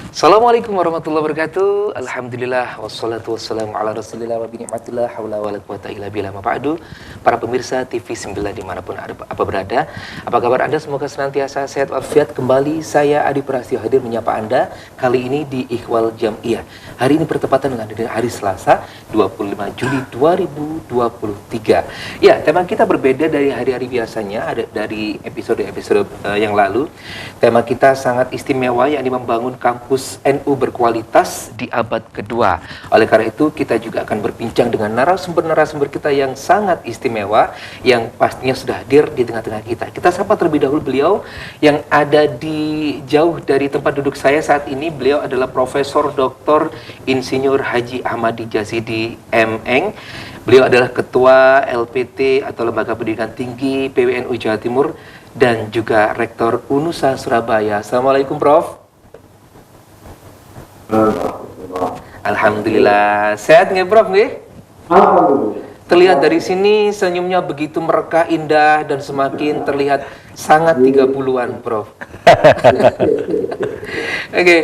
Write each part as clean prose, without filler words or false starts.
Assalamualaikum warahmatullahi wabarakatuh. Alhamdulillah wassalatu wassalamu ala Rasulillah wa bi ni'matillah haula wala quwata illa billah ma ba'du. Para pemirsa TV 9 dimanapun apa berada, apa kabar Anda? Semoga senantiasa sehat walafiat. Kembali saya Adi Prasetyo hadir menyapa Anda kali ini di Ikhwal Jam'iyah. Hari ini bertepatan dengan hari Selasa 25 Juli 2023. Ya, tema kita berbeda dari hari-hari biasanya, ada dari episode-episode yang lalu. Tema kita sangat istimewa, yakni membangun kampus NU berkualitas di abad kedua. Oleh karena itu, kita juga akan berbincang dengan narasumber-narasumber kita yang sangat istimewa, yang pastinya sudah hadir di tengah-tengah kita. Kita sapa terlebih dahulu beliau yang ada di jauh dari tempat duduk saya saat ini. Beliau adalah Profesor Dr. Insinyur Haji Ahmadi Jazidi M.Eng. Beliau adalah Ketua LPT atau Lembaga Pendidikan Tinggi PWNU Jawa Timur dan juga Rektor UNUSA Surabaya. Assalamualaikum, Prof. Alhamdulillah. Sehat nggih, Prof, nggih? Alhamdulillah. Terlihat dari sini senyumnya begitu merekah indah dan semakin terlihat sangat 30-an, Prof. Oke.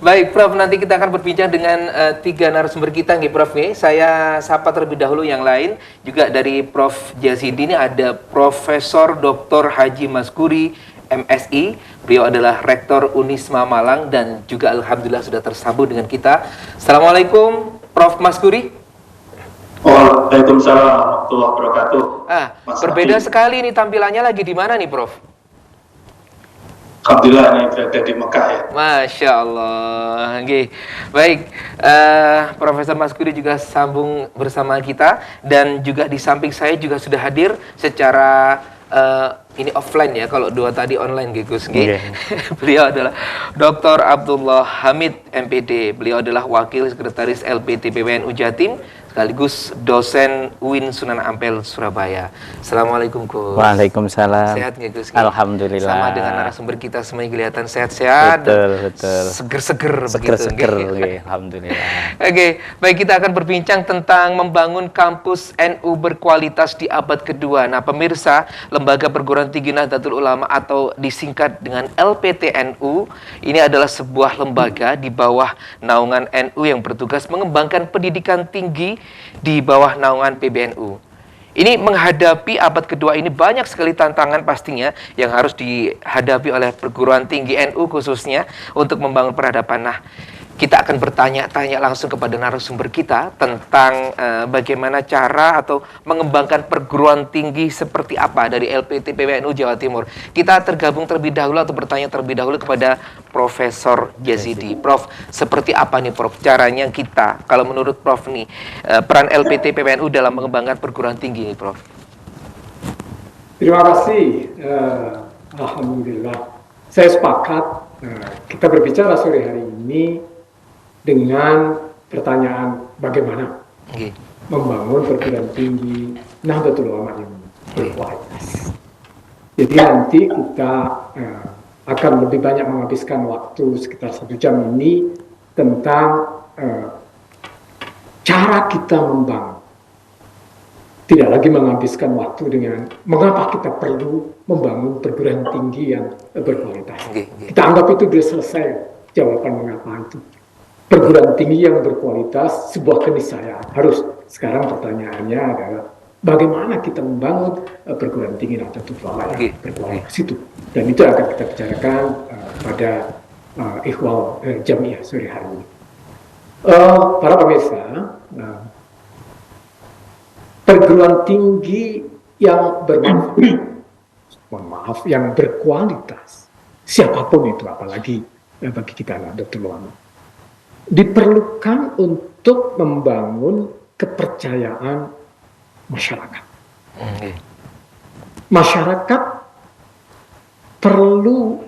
Baik, Prof, nanti kita akan berbincang dengan tiga narasumber kita nggih, Prof, nggih. Saya sapa terlebih dahulu yang lain. Juga dari Prof Jazidi ini ada Profesor Dr. Haji Maskuri MSI. Beliau adalah Rektor Unisma Malang dan juga alhamdulillah sudah tersambung dengan kita. Assalamualaikum, Prof Maskuri. Waalaikumsalam warahmatullahi wabarakatuh. Berbeda sekali nih tampilannya, lagi di mana nih, Prof? Alhamdulillah ini berada di Mekah ya. Masya Allah. Okay. Baik, Profesor Maskuri juga sambung bersama kita dan juga di samping saya juga sudah hadir secara ini offline ya, kalau dua tadi online Gus. Beliau adalah Dr. Abdullah Hamid MPD. Beliau adalah Wakil Sekretaris LPT PWNU Jatim sekaligus dosen UIN Sunan Ampel Surabaya. Assalamualaikum, Gus. Waalaikumsalam. Sehat nggak, Gus? Alhamdulillah. Sama dengan narasumber kita semuanya kelihatan sehat-sehat. Betul. Seger-seger Seger-seger, alhamdulillah. Oke, baik, kita akan berbincang tentang membangun kampus NU berkualitas di abad kedua. Nah, pemirsa, Lembaga Perguruan Tinggi Nahdlatul Ulama atau disingkat dengan LPTNU, ini adalah sebuah lembaga di bawah naungan NU yang bertugas mengembangkan pendidikan tinggi di bawah naungan PBNU. Ini menghadapi abad kedua ini banyak sekali tantangan pastinya yang harus dihadapi oleh perguruan tinggi NU khususnya untuk membangun peradaban. Nah, kita akan bertanya-tanya langsung kepada narasumber kita tentang bagaimana cara atau mengembangkan perguruan tinggi seperti apa dari LPT PWNU Jawa Timur. Kita tergabung terlebih dahulu atau bertanya terlebih dahulu kepada Profesor Jazidi. Prof, seperti apa nih, Prof, caranya kita, kalau menurut Prof nih, peran LPT PWNU dalam mengembangkan perguruan tinggi nih, Prof? Terima kasih. Alhamdulillah. Saya sepakat kita berbicara sore hari ini dengan pertanyaan bagaimana membangun perguruan tinggi Nahdlatul Ulama yang berkualitas. Jadi nanti kita akan lebih banyak menghabiskan waktu sekitar 1 jam ini tentang cara kita membangun. Tidak lagi menghabiskan waktu dengan mengapa kita perlu membangun perguruan tinggi yang berkualitas. Kita anggap itu sudah selesai jawaban mengapa itu. Perguruan tinggi yang berkualitas sebuah keniscayaan. Harus sekarang pertanyaannya adalah bagaimana kita membangun perguruan tinggi Nahdlatul Ulama yang berkualitas itu. Dan itu akan kita bicarakan pada Ikhwal Jam'iyah sore hari ini. Para pemirsa, perguruan tinggi yang yang berkualitas, siapapun itu, apalagi bagi kita Nahdlatul Ulama, diperlukan untuk membangun kepercayaan masyarakat. Masyarakat perlu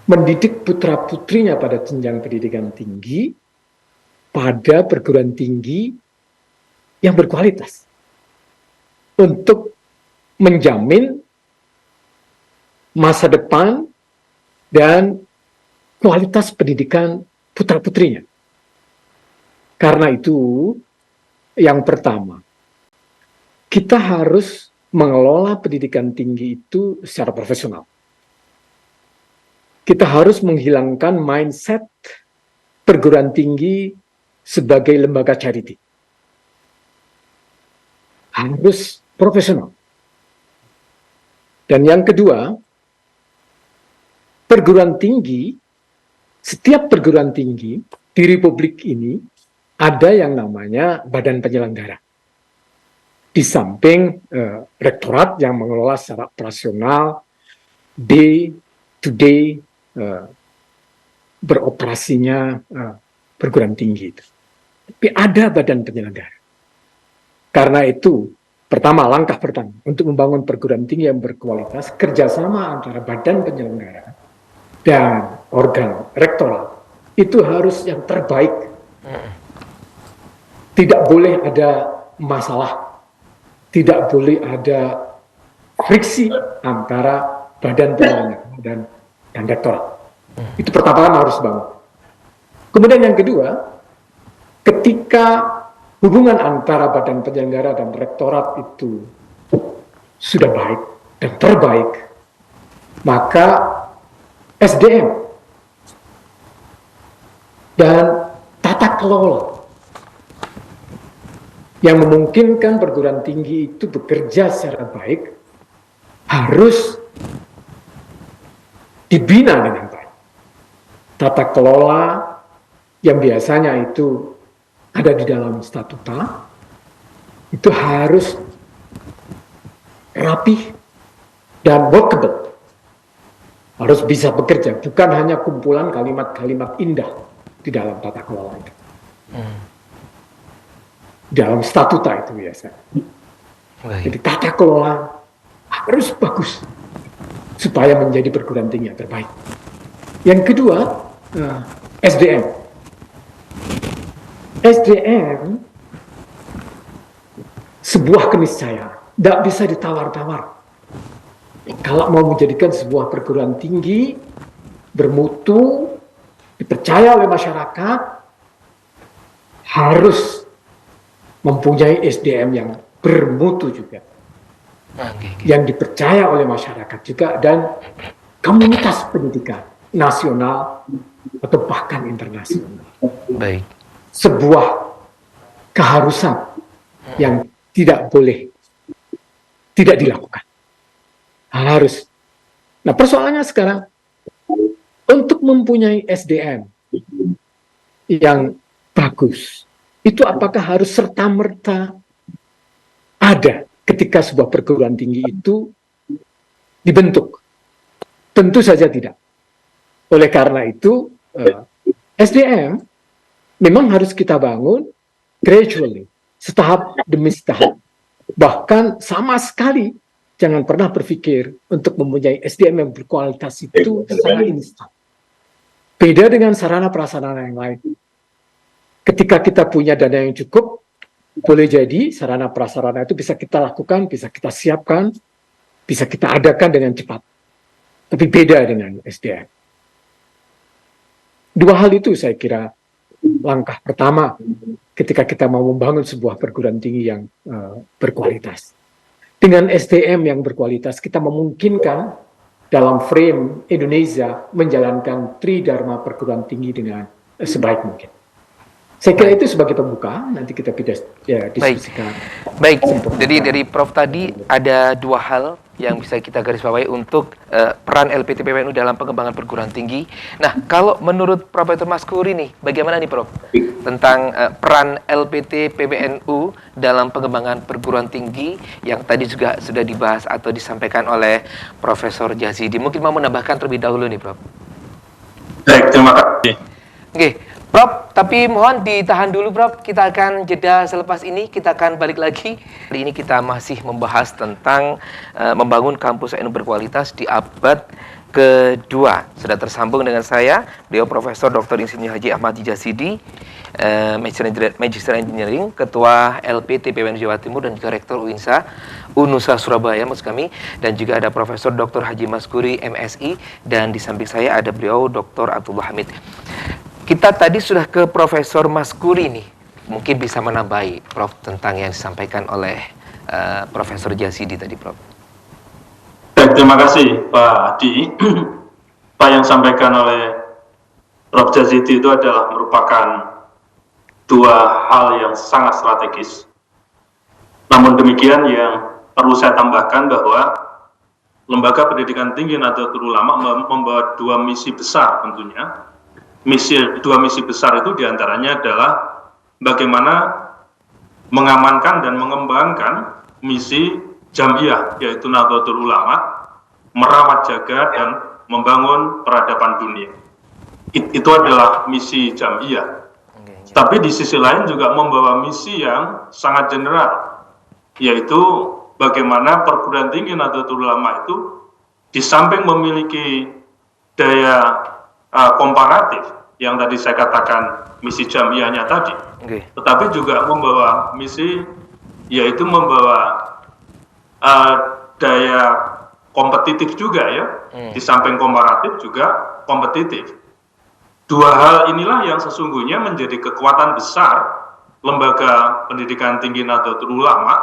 mendidik putra-putrinya pada jenjang pendidikan tinggi, pada perguruan tinggi yang berkualitas, untuk menjamin masa depan dan kualitas pendidikan putra-putrinya. Karena itu, yang pertama, kita harus mengelola pendidikan tinggi itu secara profesional. kita harus menghilangkan mindset perguruan tinggi sebagai lembaga charity. Harus profesional. Dan yang kedua, perguruan tinggi, setiap perguruan tinggi di Republik ini ada yang namanya badan penyelenggara. Di samping rektorat yang mengelola secara operasional, day to day beroperasinya perguruan tinggi itu. Tapi ada badan penyelenggara. Karena itu, langkah pertama untuk membangun perguruan tinggi yang berkualitas, kerjasama antara badan penyelenggara dan organ rektorat itu harus yang terbaik. Tidak boleh ada masalah, tidak boleh ada friksi antara badan penyelenggara dan rektorat. Itu pertama harus bangun. Kemudian yang kedua, ketika hubungan antara badan penyelenggara dan rektorat itu sudah baik dan terbaik, maka SDM dan tata kelola yang memungkinkan perguruan tinggi itu bekerja secara baik harus dibina dengan baik. Tata kelola yang biasanya itu ada di dalam statuta itu harus rapih dan workable, harus bisa bekerja, bukan hanya kumpulan kalimat-kalimat indah di dalam tata kelola itu. Dalam statuta itu biasa. Jadi tata kelola harus bagus supaya menjadi perguruan tinggi yang terbaik. Yang kedua, SDM. SDM sebuah keniscayaan, tidak bisa ditawar-tawar. Kalau mau menjadikan sebuah perguruan tinggi bermutu, dipercaya oleh masyarakat, harus mempunyai SDM yang bermutu juga, yang dipercaya oleh masyarakat juga, dan komunitas pendidikan nasional atau bahkan internasional. Baik. Sebuah keharusan yang tidak boleh tidak dilakukan. Harus. Nah, persoalannya sekarang untuk mempunyai SDM yang bagus, itu apakah harus serta-merta ada ketika sebuah perguruan tinggi itu dibentuk? Tentu saja tidak. Oleh karena itu, SDM memang harus kita bangun gradually, setahap demi setahap. Bahkan sama sekali jangan pernah berpikir untuk mempunyai SDM yang berkualitas itu secara instan. Beda dengan sarana prasarana yang lain. Ketika kita punya dana yang cukup, boleh jadi sarana prasarana itu bisa kita lakukan, bisa kita siapkan, bisa kita adakan dengan cepat. Tapi beda dengan SDM. Dua hal itu saya kira langkah pertama ketika kita mau membangun sebuah perguruan tinggi yang berkualitas. Dengan SDM yang berkualitas, kita memungkinkan dalam frame Indonesia menjalankan tridharma perguruan tinggi dengan sebaik mungkin. Saya kira itu sebagai pembuka, nanti kita diskusikan. Baik. Jadi dari Prof tadi ada dua hal yang bisa kita garis bawahi untuk peran LPT PBNU dalam pengembangan perguruan tinggi. Nah, kalau menurut Profesor Maskuri nih, bagaimana nih Prof? Tentang peran LPT PBNU dalam pengembangan perguruan tinggi yang tadi juga sudah dibahas atau disampaikan oleh Profesor Jazidi. Mungkin mau menambahkan terlebih dahulu nih Prof. Baik, terima kasih. Oke. Prof, tapi mohon ditahan dulu Prof, kita akan jeda selepas ini, kita akan balik lagi. Hari ini kita masih membahas tentang membangun kampus NU berkualitas di abad kedua. Sudah tersambung dengan saya, beliau Profesor Dr. Insinyur Haji Ahmad Jazidi, Magister Engineering, Ketua LPT PBNU Jawa Timur dan juga Rektor UNUSA Surabaya, maksud kami, dan juga ada Profesor Dr. Haji Maskuri MSI, dan di samping saya ada beliau Dr. Abdullah Hamid. Kita tadi sudah ke Profesor Maskuri nih, mungkin bisa menambahi Prof tentang yang disampaikan oleh Profesor Jazidi tadi Prof. Baik, terima kasih Pak Adi. Pak yang disampaikan oleh Prof. Jazidi itu adalah merupakan dua hal yang sangat strategis. Namun demikian, yang perlu saya tambahkan bahwa Lembaga Pendidikan Tinggi Nahdlatul Ulama membawa dua misi besar tentunya. Dua misi besar itu diantaranya adalah bagaimana mengamankan dan mengembangkan misi Jamiyah, yaitu Nahdlatul Ulama, merawat, jaga, dan membangun peradaban dunia. Itu adalah misi Jamiyah. Tapi di sisi lain juga membawa misi yang sangat general, yaitu bagaimana perguruan tinggi Nahdlatul Ulama itu di samping memiliki daya komparatif yang tadi saya katakan misi Jamiyahnya tadi, tetapi juga membawa misi, yaitu membawa daya kompetitif juga ya, di samping komparatif juga kompetitif. Dua hal inilah yang sesungguhnya menjadi kekuatan besar Lembaga Pendidikan Tinggi Nahdlatul Ulama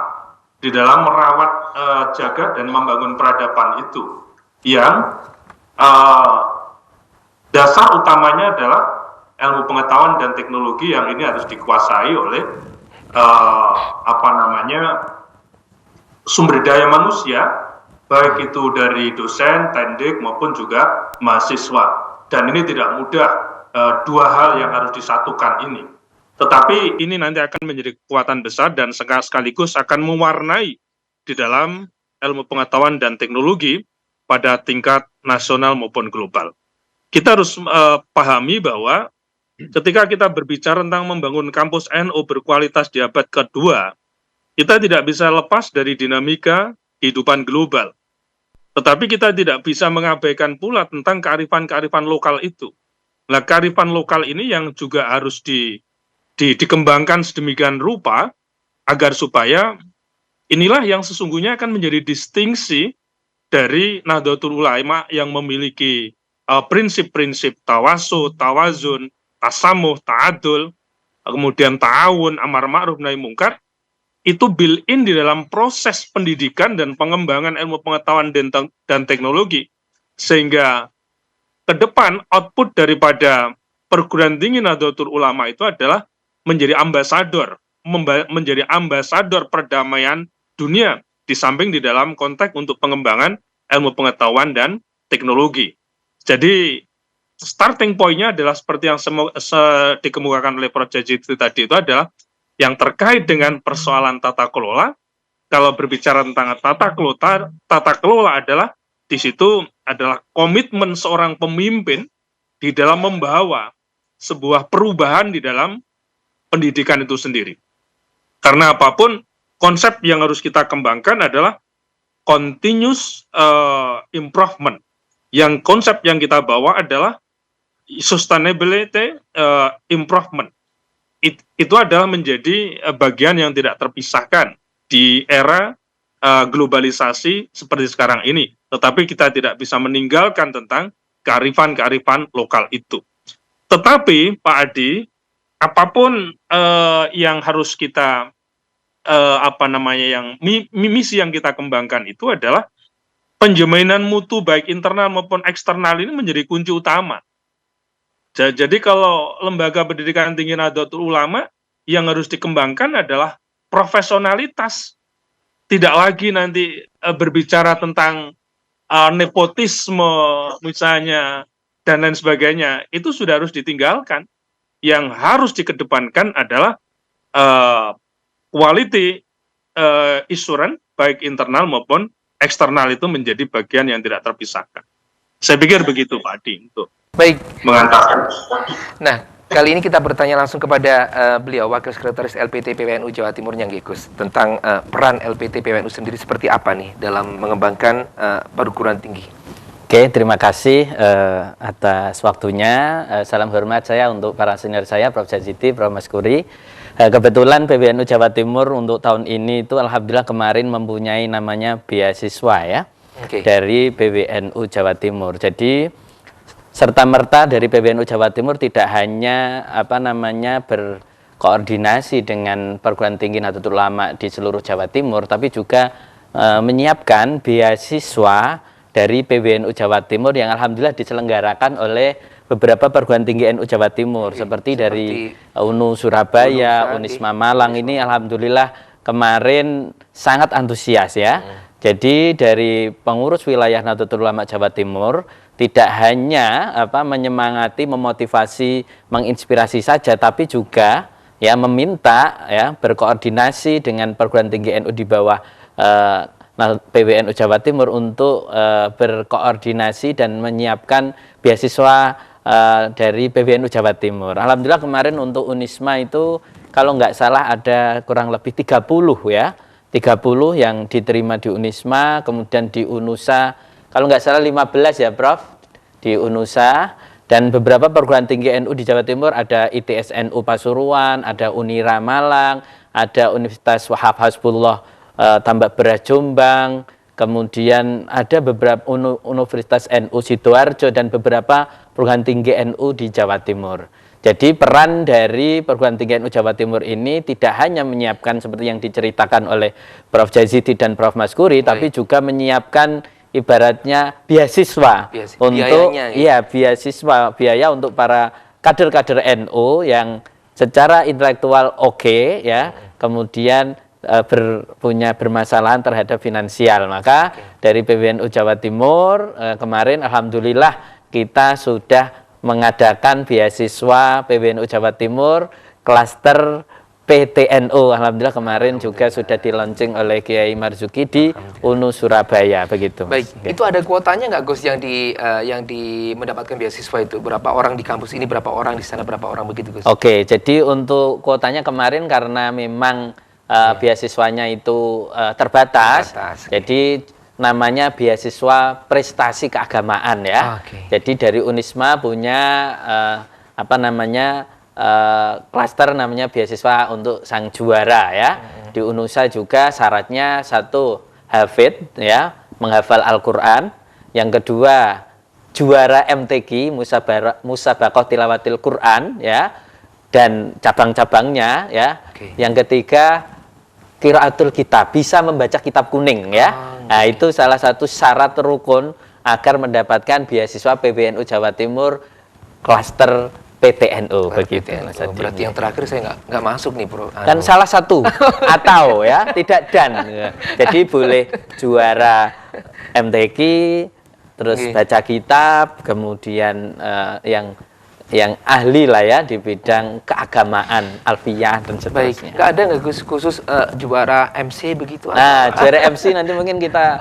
di dalam merawat, jaga, dan membangun peradaban itu, yang dasar utamanya adalah ilmu pengetahuan dan teknologi yang ini harus dikuasai oleh sumber daya manusia, baik itu dari dosen, tendik, maupun juga mahasiswa. Dan ini tidak mudah, dua hal yang harus disatukan ini. Tetapi ini nanti akan menjadi kekuatan besar dan sekaligus akan mewarnai di dalam ilmu pengetahuan dan teknologi pada tingkat nasional maupun global. Kita harus pahami bahwa ketika kita berbicara tentang membangun kampus NU berkualitas di abad kedua, kita tidak bisa lepas dari dinamika kehidupan global. Tetapi kita tidak bisa mengabaikan pula tentang kearifan-kearifan lokal itu. Nah, kearifan lokal ini yang juga harus dikembangkan sedemikian rupa agar supaya inilah yang sesungguhnya akan menjadi distingsi dari Nahdlatul Ulama yang memiliki prinsip-prinsip tawasud, tawazun, tasamuh, ta'adul, kemudian ta'awun, amar ma'ruf nahi mungkar, itu built-in di dalam proses pendidikan dan pengembangan ilmu pengetahuan dan teknologi, sehingga ke depan output daripada perguruan tinggi Nahdlatul Ulama itu adalah menjadi ambasador perdamaian dunia, di samping di dalam konteks untuk pengembangan ilmu pengetahuan dan teknologi. Jadi starting point-nya adalah seperti yang dikemukakan oleh Prof. Jazidi tadi, itu adalah yang terkait dengan persoalan tata kelola. Kalau berbicara tentang tata kelola adalah di situ adalah komitmen seorang pemimpin di dalam membawa sebuah perubahan di dalam pendidikan itu sendiri. Karena apapun, konsep yang harus kita kembangkan adalah continuous improvement. Yang konsep yang kita bawa adalah sustainability improvement. Itu adalah menjadi bagian yang tidak terpisahkan di era globalisasi seperti sekarang ini. Tetapi kita tidak bisa meninggalkan tentang kearifan-kearifan lokal itu. Tetapi Pak Adi, apapun yang harus kita misi yang kita kembangkan itu adalah penjaminan mutu baik internal maupun eksternal ini menjadi kunci utama. Jadi kalau Lembaga Pendidikan Tinggi Nahdlatul Ulama yang harus dikembangkan adalah profesionalitas. Tidak lagi nanti berbicara tentang nepotisme misalnya dan lain sebagainya. Itu sudah harus ditinggalkan. Yang harus dikedepankan adalah quality assurance baik internal maupun eksternal, itu menjadi bagian yang tidak terpisahkan. Saya pikir begitu Pak Adi untuk mengantarkan. Nah, kali ini kita bertanya langsung kepada beliau, Wakil Sekretaris LPT PWNU Jawa Timur Gus, tentang peran LPT PWNU sendiri seperti apa nih dalam mengembangkan perguruan tinggi. Oke, terima kasih atas waktunya. Salam hormat saya untuk para senior saya, Prof. Jazidi, Prof. Maskuri. Kebetulan PWNU Jawa Timur untuk tahun ini itu alhamdulillah kemarin mempunyai namanya beasiswa ya, dari PWNU Jawa Timur. Jadi serta-merta dari PWNU Jawa Timur tidak hanya berkoordinasi dengan perguruan tinggi Nahdlatul Ulama di seluruh Jawa Timur, tapi juga menyiapkan beasiswa dari PBNU Jawa Timur yang alhamdulillah diselenggarakan oleh beberapa perguruan tinggi NU Jawa Timur seperti dari UNU Surabaya, Unisma Malang ini alhamdulillah kemarin sangat antusias ya. Jadi dari pengurus wilayah Nahdlatul Ulama Jawa Timur tidak hanya menyemangati, memotivasi, menginspirasi saja, tapi juga ya meminta ya berkoordinasi dengan perguruan tinggi NU di bawah PBNU Jawa Timur untuk berkoordinasi dan menyiapkan beasiswa dari PBNU Jawa Timur. Alhamdulillah kemarin untuk Unisma itu kalau nggak salah ada kurang lebih 30 ya. 30 yang diterima di Unisma, kemudian di Unusa kalau nggak salah 15 ya Prof, di Unusa, dan beberapa perguruan tinggi NU di Jawa Timur ada ITS NU Pasuruan, ada Unira Malang, ada Universitas Wahab Hasbullah Tambak Beras Jombang, kemudian ada beberapa Universitas NU Sidoarjo dan beberapa perguruan tinggi NU di Jawa Timur. Jadi peran dari perguruan tinggi NU Jawa Timur ini tidak hanya menyiapkan seperti yang diceritakan oleh Prof. Jazidi dan Prof. Maskuri, tapi juga menyiapkan ibaratnya beasiswa untuk beasiswa biaya untuk para kader-kader NU yang secara intelektual oke ya, kemudian punya bermasalahan terhadap finansial. Maka dari PBNU Jawa Timur kemarin alhamdulillah kita sudah mengadakan beasiswa PBNU Jawa Timur klaster PTNU. Alhamdulillah kemarin juga sudah di-launching oleh Kiai Marzuki di UNU Surabaya begitu. Baik, itu ada kuotanya nggak Gus yang mendapatkan beasiswa itu? Berapa orang di kampus ini, berapa orang di sana, berapa orang begitu Gus? Oke, jadi untuk kuotanya kemarin karena memang beasiswanya itu terbatas. Jadi namanya beasiswa prestasi keagamaan ya. Jadi dari Unisma punya klaster namanya beasiswa untuk sang juara ya. Di Unusa juga syaratnya satu hafid ya, menghafal Al-Qur'an. Yang kedua juara MTQ Musabaqah Tilawatil Quran ya, dan cabang-cabangnya ya. Yang ketiga Qiraatul Kitab, bisa membaca kitab kuning ya. Nah, itu salah satu syarat rukun agar mendapatkan beasiswa PBNU Jawa Timur klaster PTNU begitu. Berarti yang terakhir saya nggak masuk nih, Bro. Kan salah satu atau ya, tidak dan. Jadi boleh juara MTQ, terus baca kitab, kemudian yang ahli lah ya di bidang keagamaan, alfiyah dan seterusnya. Baik, nggak ada nggak khusus juara MC begitu? Nah, juara MC nanti mungkin kita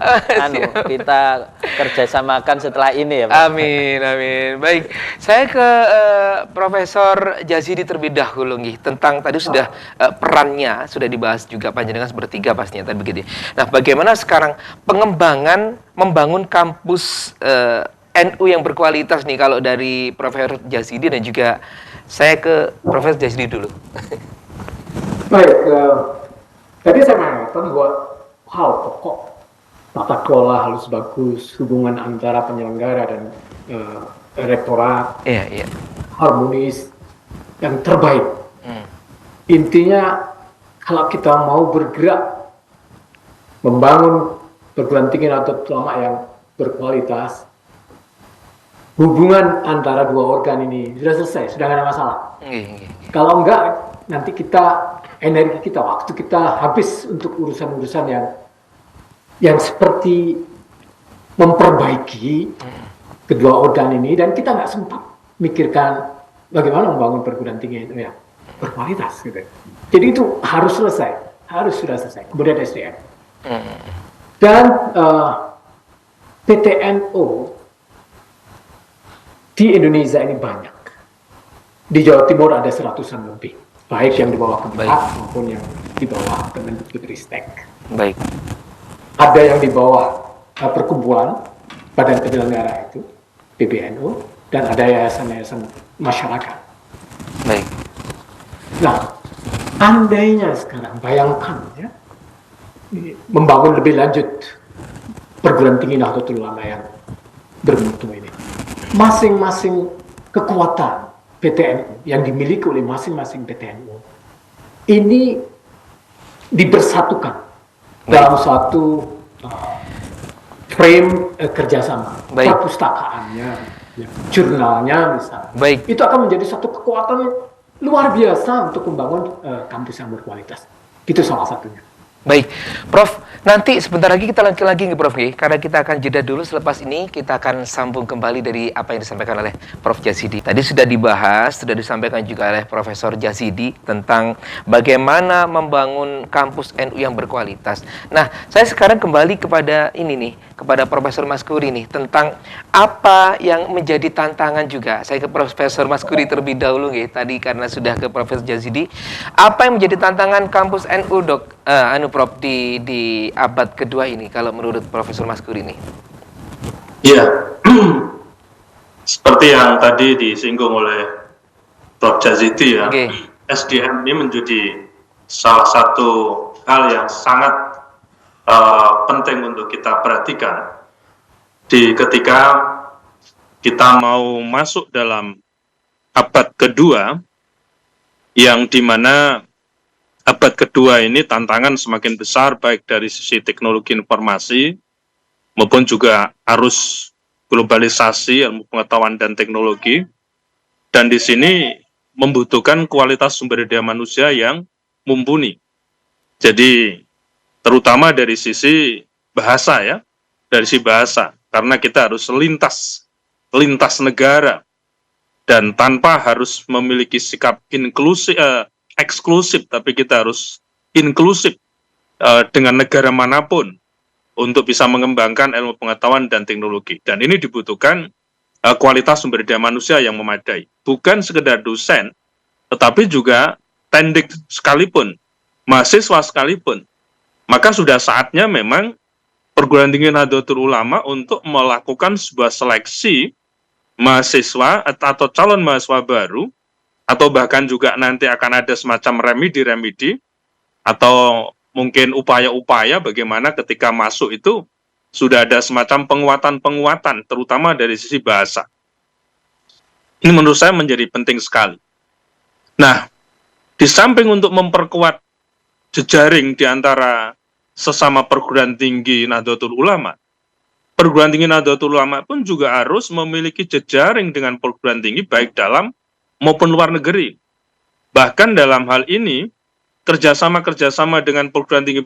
kita kerjasamakan setelah ini ya Pak. Amin, amin. Baik, saya ke Profesor Jazidi terlebih dahulu nih, tentang tadi sudah perannya sudah dibahas juga panjenengan bertiga pastinya tadi begitu. Nah, bagaimana sekarang pengembangan membangun kampus NU yang berkualitas nih kalau dari Profesor Jazidi, dan juga saya ke Profesor Jazidi dulu. Baik, tadi saya mengatakan bahwa hal pokok tata kelola harus bagus, hubungan antara penyelenggara dan rektorat harmonis, yang terbaik. Intinya kalau kita mau bergerak membangun perguruan tinggi atau ulama yang berkualitas, hubungan antara dua organ ini sudah selesai, sudah nggak ada masalah. Kalau enggak, nanti energi kita, waktu kita habis untuk urusan-urusan yang seperti memperbaiki kedua organ ini, dan kita nggak sempat mikirkan bagaimana membangun perguruan tinggi itu yang berkualitas. Gitu. Jadi itu harus selesai, sudah selesai. Kemudian SDM. Dan PTNU di Indonesia ini banyak. Di Jawa Timur ada 100-an lebih, baik yang di bawah Kemenhak maupun yang di bawah Kemendikbudristek. Baik. Ada yang di bawah perkumpulan badan penyelenggara itu, PBNU, dan ada yayasan-yayasan masyarakat. Baik. Nah, andainya sekarang bayangkan ya, membangun lebih lanjut perguruan tinggi Nahdlatul Ulama yang bermutu ini. Masing-masing kekuatan PTNU yang dimiliki oleh masing-masing PTNU ini dibersatukan dalam satu frame kerjasama, Baik. perpustakaannya, ya, jurnalnya misalnya. Baik. Itu akan menjadi satu kekuatan luar biasa untuk membangun kampus yang berkualitas. Itu salah satunya. Baik, Prof, nanti sebentar lagi kita lanjut lagi Prof, karena kita akan jeda dulu. Selepas ini kita akan sambung kembali dari apa yang disampaikan oleh Prof. Jasidi. Tadi sudah dibahas, sudah disampaikan juga oleh Profesor Jasidi tentang bagaimana membangun kampus NU yang berkualitas. Nah, saya sekarang kembali kepada ini nih, kepada Profesor Maskuri nih, tentang apa yang menjadi tantangan juga. Saya ke Profesor Maskuri terlebih dahulu, tadi karena sudah ke Profesor Jasidi. Apa yang menjadi tantangan kampus NU, Dok? Prof, di abad kedua ini, kalau menurut Profesor Maskuri ini? Iya, seperti yang tadi disinggung oleh Prof. Jazidi ya, SDM ini menjadi salah satu hal yang sangat penting untuk kita perhatikan ketika kita mau masuk dalam abad kedua, yang dimana abad kedua ini tantangan semakin besar baik dari sisi teknologi informasi maupun juga arus globalisasi ilmu pengetahuan dan teknologi, dan di sini membutuhkan kualitas sumber daya manusia yang mumpuni. Jadi terutama dari sisi bahasa ya, dari sisi bahasa, karena kita harus lintas negara dan tanpa harus memiliki sikap eksklusif, tapi kita harus inklusif dengan negara manapun untuk bisa mengembangkan ilmu pengetahuan dan teknologi. Dan ini dibutuhkan kualitas sumber daya manusia yang memadai. Bukan sekedar dosen, tetapi juga tendik sekalipun, mahasiswa sekalipun. Maka sudah saatnya memang perguruan tinggi Nahdlatul Ulama untuk melakukan sebuah seleksi mahasiswa atau calon mahasiswa baru, atau bahkan juga nanti akan ada semacam remedi atau mungkin upaya-upaya bagaimana ketika masuk itu sudah ada semacam penguatan-penguatan, terutama dari sisi bahasa. Ini menurut saya menjadi penting sekali. Nah, di samping untuk memperkuat jejaring di antara sesama perguruan tinggi Nahdlatul Ulama, perguruan tinggi Nahdlatul Ulama pun juga harus memiliki jejaring dengan perguruan tinggi baik dalam maupun luar negeri. Bahkan dalam hal ini, kerjasama dengan perguruan tinggi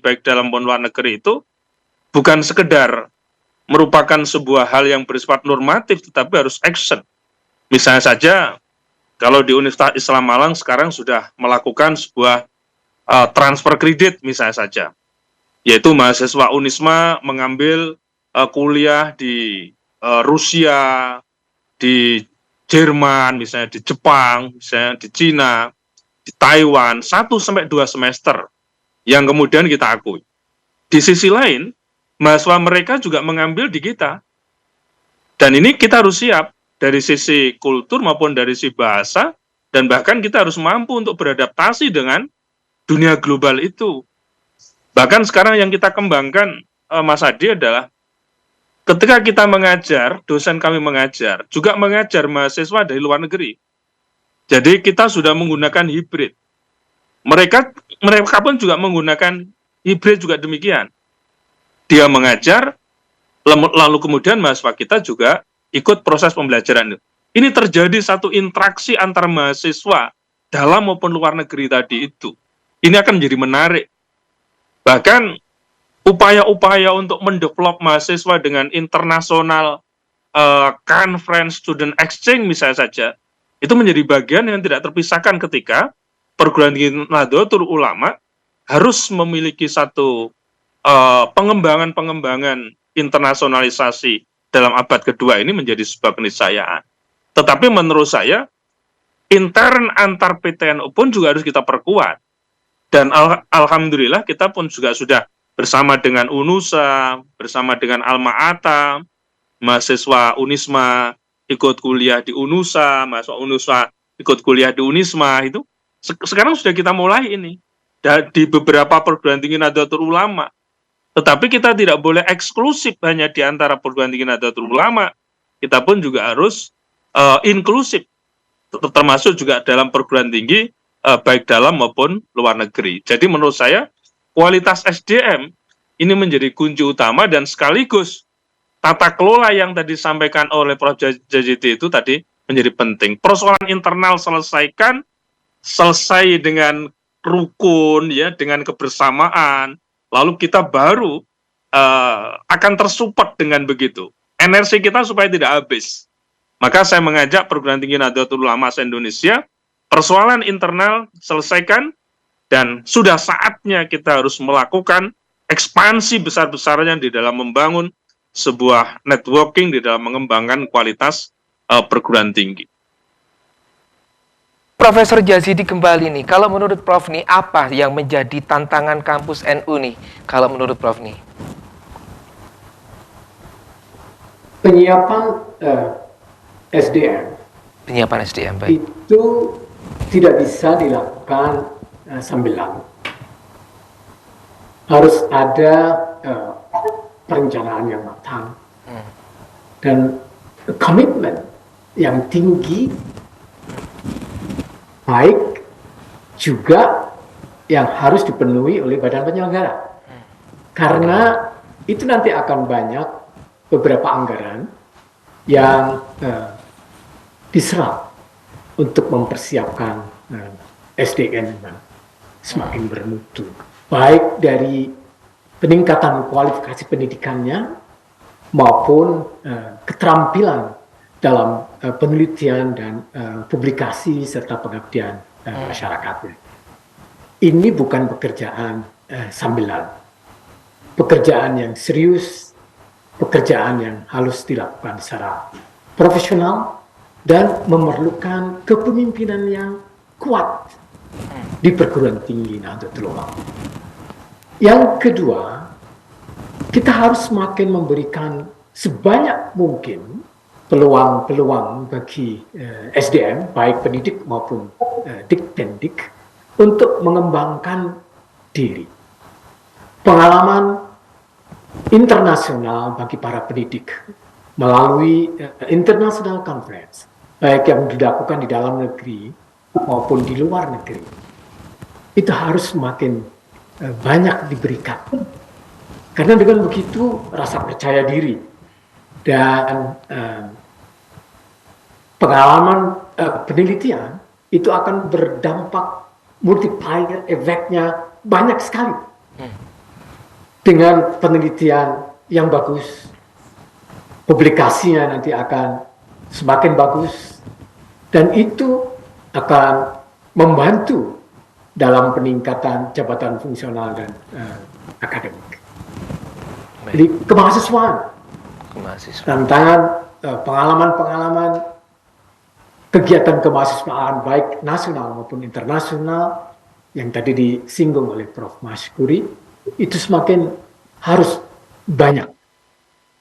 baik dalam maupun luar negeri itu bukan sekedar merupakan sebuah hal yang bersifat normatif, tetapi harus action. Misalnya saja, kalau di Universitas Islam Malang sekarang sudah melakukan sebuah transfer kredit misalnya saja, yaitu mahasiswa Unisma mengambil kuliah di Rusia, di Jerman, misalnya di Jepang, misalnya di Cina, di Taiwan, 1-2 semester yang kemudian kita akui. Di sisi lain, mahasiswa mereka juga mengambil di kita. Dan ini kita harus siap dari sisi kultur maupun dari sisi bahasa, dan bahkan kita harus mampu untuk beradaptasi dengan dunia global itu. Bahkan sekarang yang kita kembangkan, Mas Adi, adalah ketika kita mengajar, dosen kami mengajar, juga mengajar mahasiswa dari luar negeri. Jadi kita sudah menggunakan hibrid. Mereka pun juga menggunakan hibrid juga demikian. Dia mengajar, lalu kemudian mahasiswa kita juga ikut proses pembelajaran. Ini terjadi satu interaksi antar mahasiswa dalam maupun luar negeri tadi itu. Ini akan menjadi menarik. Bahkan upaya-upaya untuk mendevelop mahasiswa dengan internasional conference student exchange misalnya saja, itu menjadi bagian yang tidak terpisahkan ketika perguruan tinggi Nahdlatul Ulama harus memiliki satu pengembangan internasionalisasi dalam abad kedua ini menjadi sebuah keniscayaan. Tetapi menurut saya, intern antar PTNU pun juga harus kita perkuat. Dan alhamdulillah kita pun juga sudah bersama dengan UNUSA, bersama dengan Alma-Ata, mahasiswa Unisma ikut kuliah di UNUSA, mahasiswa UNUSA ikut kuliah di Unisma, itu sekarang sudah kita mulai ini di beberapa perguruan tinggi Nahdlatul Ulama. Tetapi kita tidak boleh eksklusif hanya di antara perguruan tinggi Nahdlatul Ulama. Kita pun juga harus inklusif, termasuk juga dalam perguruan tinggi baik dalam maupun luar negeri. Jadi menurut saya kualitas SDM ini menjadi kunci utama, dan sekaligus tata kelola yang tadi disampaikan oleh Prof. Jazidi itu tadi menjadi penting. Persoalan internal selesai dengan rukun, ya, dengan kebersamaan, lalu kita baru akan tersupport dengan begitu. Energi kita supaya tidak habis. Maka saya mengajak perguruan tinggi Nahdlatul Ulama se-Indonesia, persoalan internal selesaikan, dan sudah saatnya kita harus melakukan ekspansi besar-besarnya di dalam membangun sebuah networking, di dalam mengembangkan kualitas perguruan tinggi. Profesor Jazidi kembali nih, kalau menurut Prof nih, apa yang menjadi tantangan kampus NU nih, kalau menurut Prof nih? Penyiapan SDM. Penyiapan SDM, baik. Itu tidak bisa dilakukan sambilan. Harus ada perencanaan yang matang dan komitmen yang tinggi, baik juga yang harus dipenuhi oleh badan penyelenggara. Karena itu nanti akan banyak beberapa anggaran yang diserap untuk mempersiapkan SDM yang semakin bermutu, baik dari peningkatan kualifikasi pendidikannya maupun keterampilan dalam penelitian dan publikasi serta pengabdian masyarakatnya. Ini bukan pekerjaan sambilan, pekerjaan yang serius, pekerjaan yang harus dilakukan secara profesional dan memerlukan kepemimpinan yang kuat di perguruan tinggi Nahdlatul Ulama. Yang kedua, kita harus semakin memberikan sebanyak mungkin peluang-peluang bagi SDM, baik pendidik maupun dikpendik, untuk mengembangkan diri. Pengalaman internasional bagi para pendidik melalui international conference, baik yang dilakukan di dalam negeri maupun di luar negeri, itu harus semakin banyak diberikan. Karena dengan begitu rasa percaya diri dan pengalaman penelitian itu akan berdampak multiplier, efeknya banyak sekali. Dengan penelitian yang bagus, publikasinya nanti akan semakin bagus, dan itu akan membantu dalam peningkatan jabatan fungsional dan akademik. Jadi kemahasiswaan, tantangan pengalaman-pengalaman kegiatan kemahasiswaan baik nasional maupun internasional yang tadi disinggung oleh Prof. Masyukuri, itu semakin harus banyak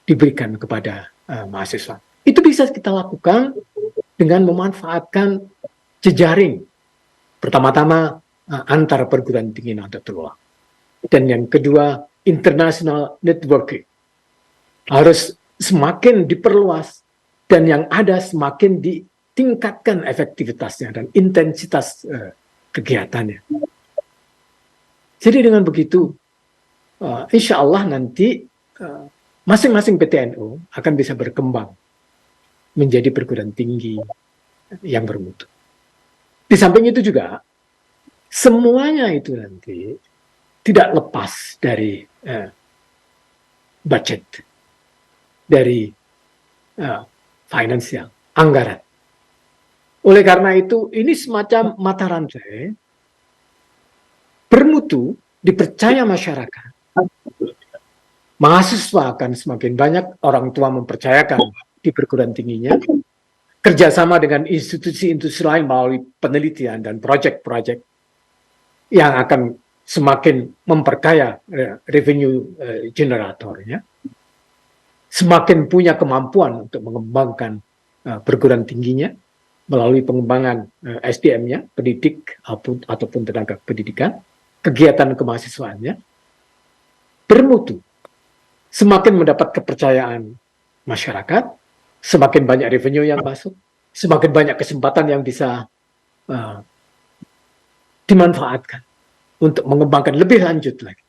diberikan kepada mahasiswa. Itu bisa kita lakukan dengan memanfaatkan jejaring, pertama-tama antar perguruan tinggi Nahdlatul Ulama, dan yang kedua international networking harus semakin diperluas, dan yang ada semakin ditingkatkan efektivitasnya dan intensitas kegiatannya. Jadi dengan begitu, insya Allah nanti masing-masing PTNU akan bisa berkembang menjadi perguruan tinggi yang bermutu. Di samping itu juga, semuanya itu nanti tidak lepas dari budget, dari finansial, anggaran. Oleh karena itu, ini semacam mata rantai bermutu, dipercaya masyarakat. Mahasiswa akan semakin banyak, orang tua mempercayakan di perguruan tingginya, kerjasama dengan institusi-institusi lain melalui penelitian dan proyek-proyek yang akan semakin memperkaya revenue generatornya, semakin punya kemampuan untuk mengembangkan perguruan tingginya melalui pengembangan SDM-nya, pendidik ataupun tenaga pendidikan, kegiatan kemahasiswaannya bermutu, semakin mendapat kepercayaan masyarakat, semakin banyak revenue yang masuk, semakin banyak kesempatan yang bisa dimanfaatkan untuk mengembangkan lebih lanjut lagi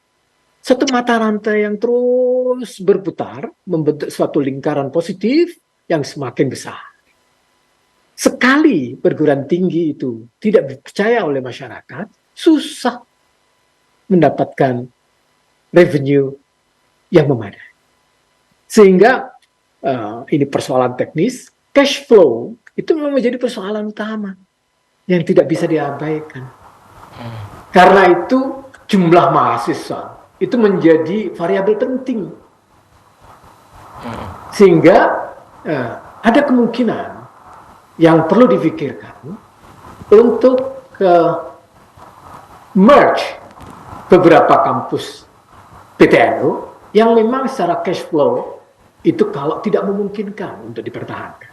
satu mata rantai yang terus berputar, membentuk suatu lingkaran positif yang semakin besar. Sekali perguruan tinggi itu tidak dipercaya oleh masyarakat, susah mendapatkan revenue yang memadai. Sehingga ini persoalan teknis, cash flow itu memang menjadi persoalan utama yang tidak bisa diabaikan. Karena itu jumlah mahasiswa itu menjadi variabel penting. Sehingga ada kemungkinan yang perlu difikirkan untuk merge beberapa kampus PTNU yang memang secara cash flow itu kalau tidak memungkinkan untuk dipertahankan.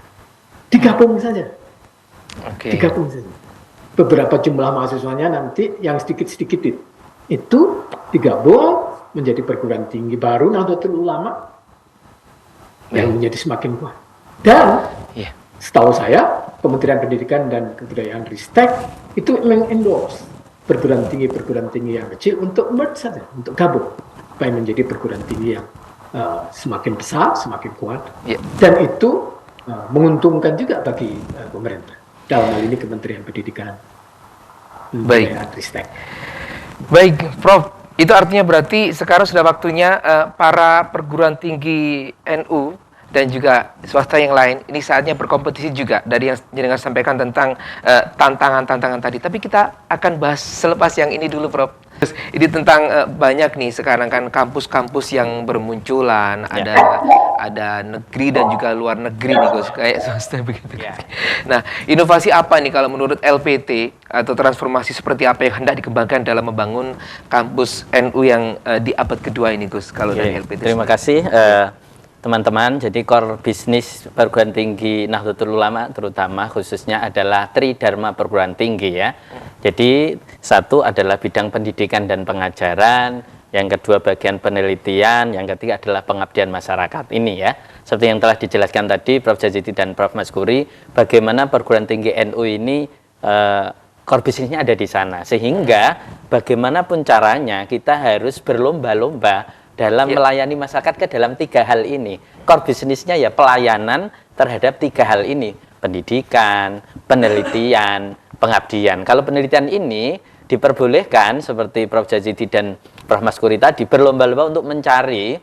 Digabung saja. Digabung saja. Beberapa jumlah mahasiswanya nanti yang sedikit-sedikit itu digabung menjadi perguruan tinggi baru Nahdlatul Ulama yang menjadi semakin kuat. Dan setahu saya Kementerian Pendidikan dan Kebudayaan Ristek itu mengendorse perguruan tinggi yang kecil untuk merge saja, untuk gabung supaya menjadi perguruan tinggi yang semakin besar, semakin kuat, dan itu menguntungkan juga bagi pemerintah. Dalam hal ini Kementerian Pendidikan dan Ristek. Baik, Prof. Itu artinya berarti sekarang sudah waktunya para perguruan tinggi NU dan juga swasta yang lain ini saatnya berkompetisi juga dari yang jenengan sampaikan tentang tantangan-tantangan tadi. Tapi kita akan bahas selepas yang ini dulu, Prof. Ini tentang banyak nih sekarang kan kampus-kampus yang bermunculan, ada negeri dan juga luar negeri nih Gus, kayak swasta begitu. Nah, inovasi apa nih kalau menurut LPT atau transformasi seperti apa yang hendak dikembangkan dalam membangun kampus NU yang di abad kedua ini Gus kalau dari LPT? Terima kasih teman-teman. Jadi core bisnis perguruan tinggi Nahdlatul Ulama terutama khususnya adalah Tridharma perguruan tinggi ya. Jadi satu adalah bidang pendidikan dan pengajaran, yang kedua bagian penelitian, yang ketiga adalah pengabdian masyarakat ini ya. Seperti yang telah dijelaskan tadi Prof. Jazidi dan Prof. Maskuri, bagaimana perguruan tinggi NU ini core bisnisnya ada di sana. Sehingga bagaimanapun caranya kita harus berlomba-lomba dalam melayani masyarakat ke dalam tiga hal ini. Core bisnisnya ya pelayanan terhadap tiga hal ini. Pendidikan, penelitian, pengabdian. Kalau penelitian ini diperbolehkan seperti Prof. Jazidi dan Prof. Maskuri tadi berlomba-lomba untuk mencari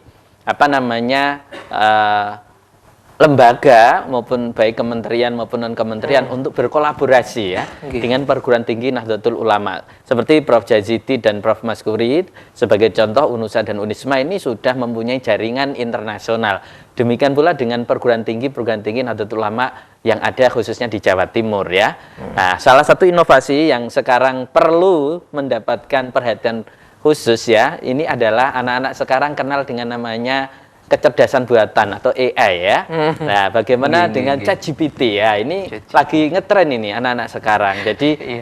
lembaga maupun baik kementerian maupun non kementerian untuk berkolaborasi ya dengan perguruan tinggi Nahdlatul Ulama. Seperti Prof. Jazidi dan Prof. Maskuri sebagai contoh UNUSA dan UNISMA ini sudah mempunyai jaringan internasional. Demikian pula dengan perguruan tinggi Nahdlatul Ulama yang ada khususnya di Jawa Timur ya. Nah, salah satu inovasi yang sekarang perlu mendapatkan perhatian khusus ya, ini adalah anak-anak sekarang kenal dengan namanya kecerdasan buatan atau AI ya. Nah, bagaimana dengan ChatGPT ya? Ini lagi ngetren ini anak-anak sekarang. Jadi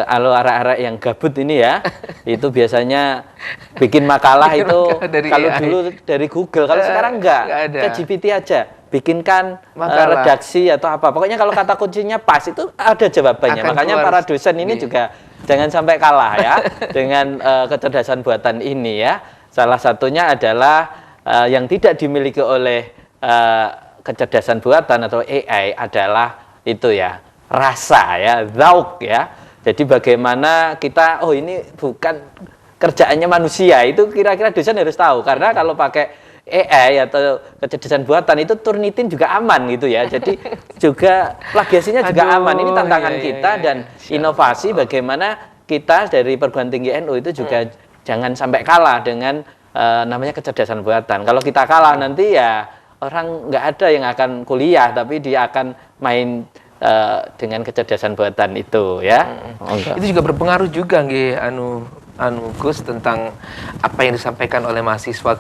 kalau arah-arah yang gabut ini ya, itu biasanya bikin makalah itu kalau dulu dari Google, kalau sekarang enggak, ChatGPT aja. Bikinkan redaksi atau apa. Pokoknya kalau kata kuncinya pas itu ada jawabannya. Makanya para dosen ini juga jangan sampai kalah ya dengan kecerdasan buatan ini ya. Salah satunya adalah yang tidak dimiliki oleh kecerdasan buatan atau AI adalah itu ya, rasa ya, zauk ya. Jadi bagaimana kita, oh ini bukan kerjaannya manusia, itu kira-kira dosen harus tahu. Karena kalau pakai AI atau kecerdasan buatan itu Turnitin juga aman gitu ya. Jadi juga plagiasinya juga aman. Ini tantangan kita dan inovasi bagaimana kita dari perguruan tinggi NU itu juga jangan sampai kalah dengan namanya kecerdasan buatan. Kalau kita kalah nanti ya orang nggak ada yang akan kuliah, tapi dia akan main dengan kecerdasan buatan itu ya. Itu juga berpengaruh juga nggih Gus tentang apa yang disampaikan oleh mahasiswa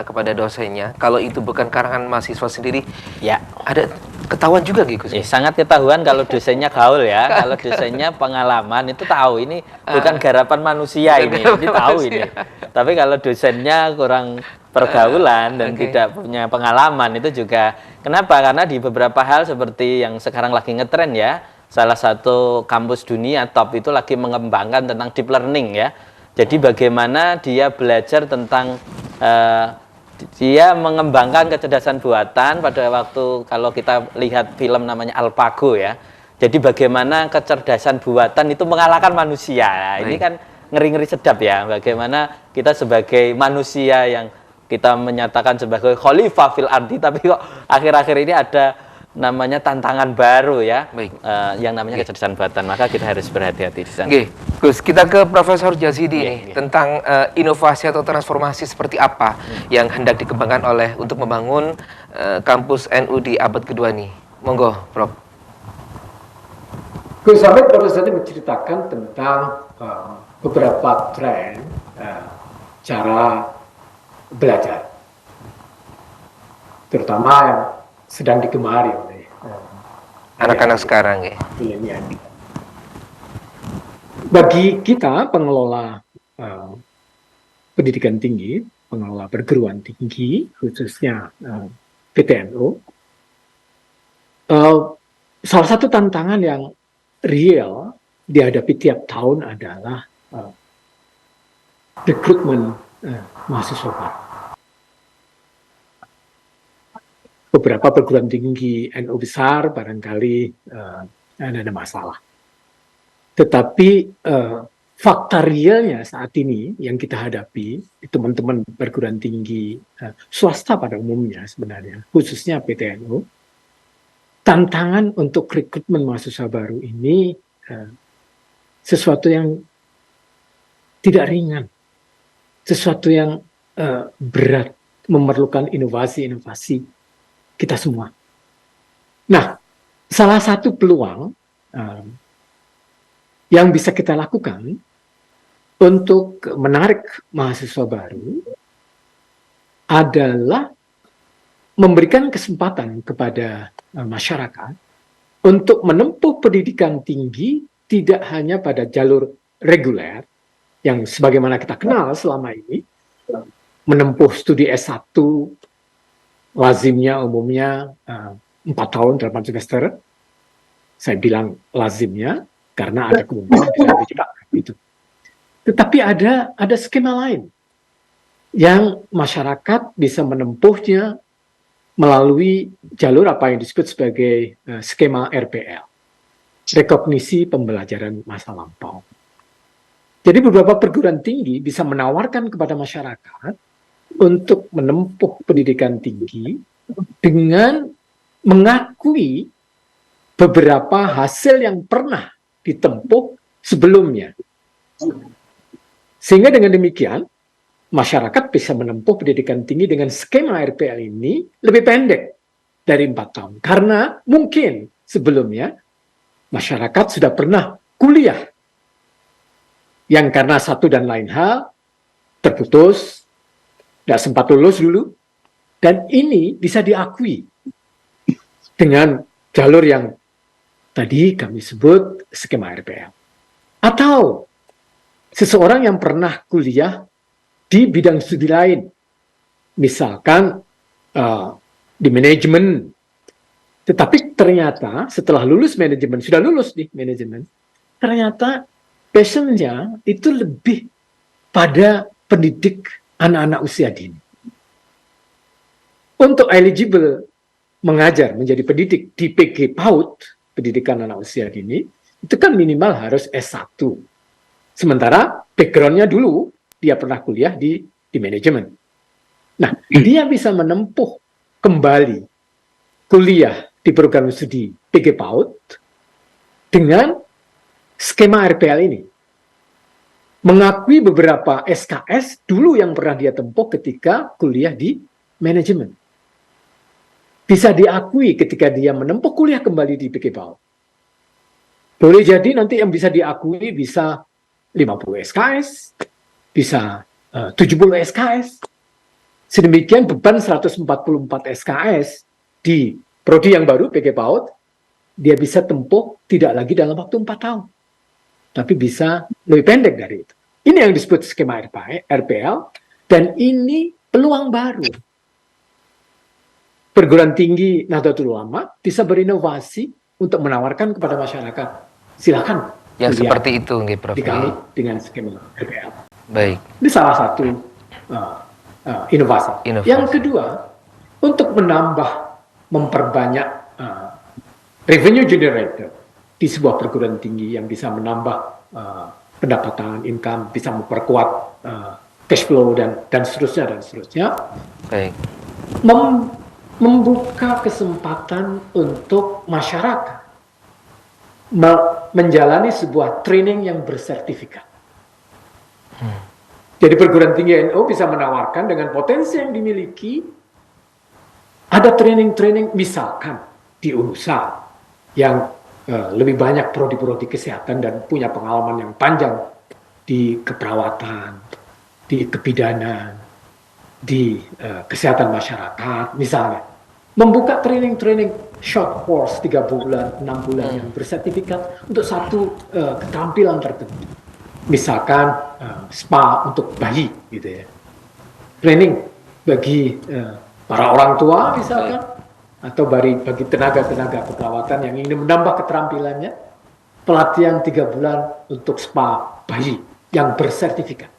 kepada dosennya. Kalau itu bukan karangan mahasiswa sendiri, ya ada ketahuan juga Gus. Sangat ketahuan kalau dosennya gaul ya. Kalau dosennya pengalaman itu tahu ini bukan garapan manusia ini tahu ini. Tapi kalau dosennya kurang pergaulan dan tidak punya pengalaman itu juga kenapa? Karena di beberapa hal seperti yang sekarang lagi ngetren ya, salah satu kampus dunia top itu lagi mengembangkan tentang deep learning ya. Jadi bagaimana dia belajar tentang dia mengembangkan kecerdasan buatan pada waktu kalau kita lihat film namanya Alpago ya. Jadi bagaimana kecerdasan buatan itu mengalahkan manusia. Nah, ini kan ngeri-ngeri sedap ya. Bagaimana kita sebagai manusia yang kita menyatakan sebagai khalifah fil ardi, tapi kok akhir-akhir ini ada namanya tantangan baru ya, yang namanya kecerdasan buatan. Maka kita harus berhati-hati di sana. Gus, kita ke Profesor Jazidi nih, tentang inovasi atau transformasi seperti apa yang hendak dikembangkan untuk membangun kampus NU di abad kedua nih. Monggo, Prof. Gus Hamid baru saja menceritakan tentang beberapa tren cara belajar, terutama yang sedang digemari oleh anak-anak sekarang ya. Milenial. Bagi kita pengelola pendidikan tinggi, pengelola perguruan tinggi, khususnya PTNU, salah satu tantangan yang real dihadapi tiap tahun adalah rekrutmen mahasiswa baru. Beberapa perguruan tinggi NU besar barangkali ada masalah. Tetapi fakta realnya saat ini yang kita hadapi di teman-teman perguruan tinggi swasta pada umumnya sebenarnya, khususnya PTNU, tantangan untuk rekrutmen mahasiswa baru ini sesuatu yang tidak ringan, sesuatu yang berat, memerlukan inovasi-inovasi kita semua. Nah, salah satu peluang yang bisa kita lakukan untuk menarik mahasiswa baru adalah memberikan kesempatan kepada masyarakat untuk menempuh pendidikan tinggi tidak hanya pada jalur reguler yang sebagaimana kita kenal selama ini, menempuh studi S1 lazimnya umumnya 4 tahun 8 semester. Saya bilang lazimnya karena ada kemungkinan bisa lebih cepat gitu. Tetapi ada skema lain yang masyarakat bisa menempuhnya melalui jalur apa yang disebut sebagai skema RPL, rekognisi pembelajaran masa lampau. Jadi beberapa perguruan tinggi bisa menawarkan kepada masyarakat untuk menempuh pendidikan tinggi dengan mengakui beberapa hasil yang pernah ditempuh sebelumnya. Sehingga dengan demikian, masyarakat bisa menempuh pendidikan tinggi dengan skema RPL ini lebih pendek dari 4 tahun. Karena mungkin sebelumnya masyarakat sudah pernah kuliah yang karena satu dan lain hal terputus, tidak sempat lulus dulu, dan ini bisa diakui dengan jalur yang tadi kami sebut skema RPL. Atau seseorang yang pernah kuliah di bidang studi lain, misalkan di manajemen, tetapi ternyata setelah lulus manajemen, sudah lulus di manajemen, ternyata passionnya itu lebih pada pendidik anak-anak usia dini. Untuk eligible mengajar menjadi pendidik di PG PAUD, pendidikan anak usia dini, itu kan minimal harus S1. Sementara background-nya dulu, dia pernah kuliah di manajemen. Nah, dia bisa menempuh kembali kuliah di program studi PG PAUD dengan skema RPL ini. Mengakui beberapa SKS dulu yang pernah dia tempuh ketika kuliah di manajemen. Bisa diakui ketika dia menempuh kuliah kembali di PG PAUD. Boleh jadi nanti yang bisa diakui bisa 50 SKS, bisa 70 SKS. Sedemikian beban 144 SKS di prodi yang baru PG PAUD, dia bisa tempuh tidak lagi dalam waktu 4 tahun. Tapi bisa lebih pendek dari itu. Ini yang disebut skema RPL, dan ini peluang baru. Perguruan tinggi Nahdlatul Ulama bisa berinovasi untuk menawarkan kepada masyarakat, silakan. Yang seperti itu, Prof. Dikali dengan skema RPL. Baik. Ini salah satu inovasi. Yang kedua, untuk memperbanyak revenue generator di sebuah perguruan tinggi yang bisa menambah pendapatan, income, bisa memperkuat cash flow dan seterusnya. Baik. Membuka kesempatan untuk masyarakat menjalani sebuah training yang bersertifikat. Jadi perguruan tinggi NU bisa menawarkan dengan potensi yang dimiliki, ada training-training misalkan di UNUSA yang lebih banyak prodi-prodi kesehatan dan punya pengalaman yang panjang di keperawatan, di kebidanan, di kesehatan masyarakat misalnya. Membuka training-training short course 3 bulan, 6 bulan yang bersertifikat untuk satu keterampilan tertentu. Misalkan spa untuk bayi gitu ya. Training bagi para orang tua misalkan, atau bagi tenaga-tenaga keperawatan yang ingin menambah keterampilannya, pelatihan 3 bulan untuk spa bayi yang bersertifikat.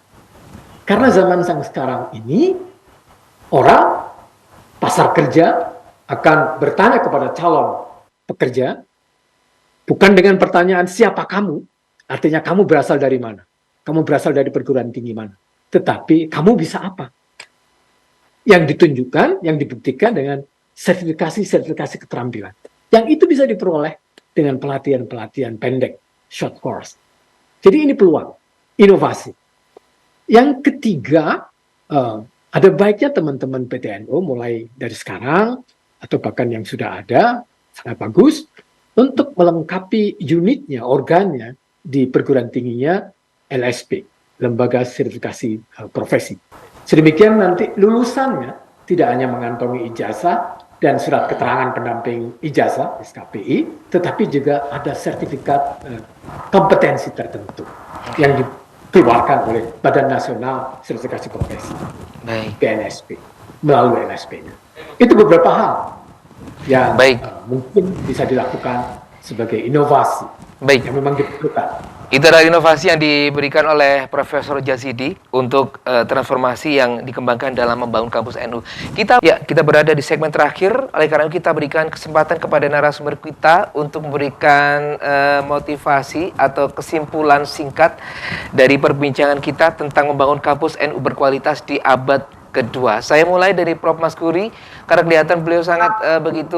Karena zaman sekarang ini, pasar kerja akan bertanya kepada calon pekerja, bukan dengan pertanyaan siapa kamu, artinya kamu berasal dari mana, kamu berasal dari perguruan tinggi mana, tetapi kamu bisa apa. Yang ditunjukkan, yang dibuktikan dengan sertifikasi keterampilan. Yang itu bisa diperoleh dengan pelatihan-pelatihan pendek, short course. Jadi ini peluang, inovasi. Yang ketiga, ada baiknya teman-teman PTNU mulai dari sekarang, atau bahkan yang sudah ada, sangat bagus, untuk melengkapi unitnya, organnya, di perguruan tingginya LSP, Lembaga Sertifikasi Profesi. Sedemikian nanti lulusannya tidak hanya mengantongi ijazah dan surat keterangan pendamping ijazah SKPI, tetapi juga ada sertifikat kompetensi tertentu yang dikeluarkan oleh Badan Nasional Sertifikasi Profesi, BNSP, melalui LSP-nya. Itu beberapa hal yang mungkin bisa dilakukan sebagai inovasi yang memang diperlukan. Itu adalah inovasi yang diberikan oleh Profesor Jazidi untuk transformasi yang dikembangkan dalam membangun kampus NU. Kita berada di segmen terakhir, oleh karena itu kita berikan kesempatan kepada narasumber kita untuk memberikan motivasi atau kesimpulan singkat dari perbincangan kita tentang membangun kampus NU berkualitas di abad kedua. Saya mulai dari Prof. Maskuri, karena kelihatan beliau sangat begitu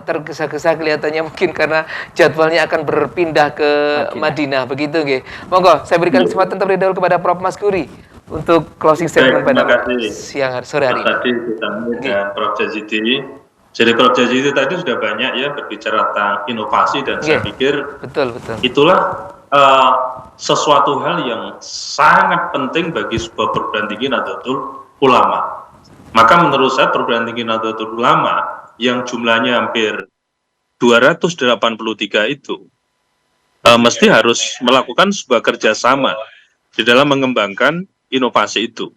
tergesa-gesa kelihatannya, mungkin karena jadwalnya akan berpindah ke Madinah, begitu nggih. Monggo, saya berikan kesempatan terlebih dahulu kepada Prof. Maskuri untuk closing statement pada sore hari ini. Tadi ditanggung dengan Prof. Jazidi. Jadi Prof. Jazidi tadi sudah banyak ya berbicara tentang inovasi, dan saya pikir itulah sesuatu hal yang sangat penting bagi sebuah perguruan tinggi Nahdlatul Ulama. Maka menurut saya perguruan tinggi Nahdlatul Ulama yang jumlahnya hampir 283 itu mesti harus melakukan sebuah kerjasama di dalam mengembangkan inovasi itu.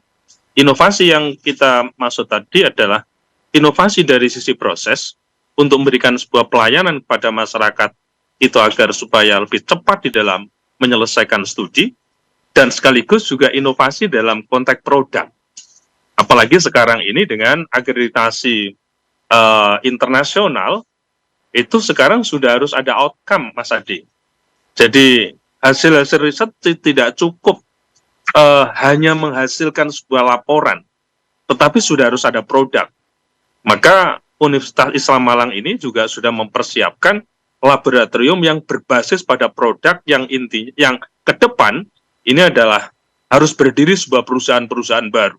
Inovasi yang kita maksud tadi adalah inovasi dari sisi proses untuk memberikan sebuah pelayanan kepada masyarakat itu agar supaya lebih cepat di dalam menyelesaikan studi, dan sekaligus juga inovasi dalam konteks produk. Apalagi sekarang ini dengan akreditasi internasional, itu sekarang sudah harus ada outcome, Mas Adi. Jadi hasil-hasil riset tidak cukup hanya menghasilkan sebuah laporan, tetapi sudah harus ada produk. Maka Universitas Islam Malang ini juga sudah mempersiapkan laboratorium yang berbasis pada produk yang ke depan ini adalah harus berdiri sebuah perusahaan-perusahaan baru.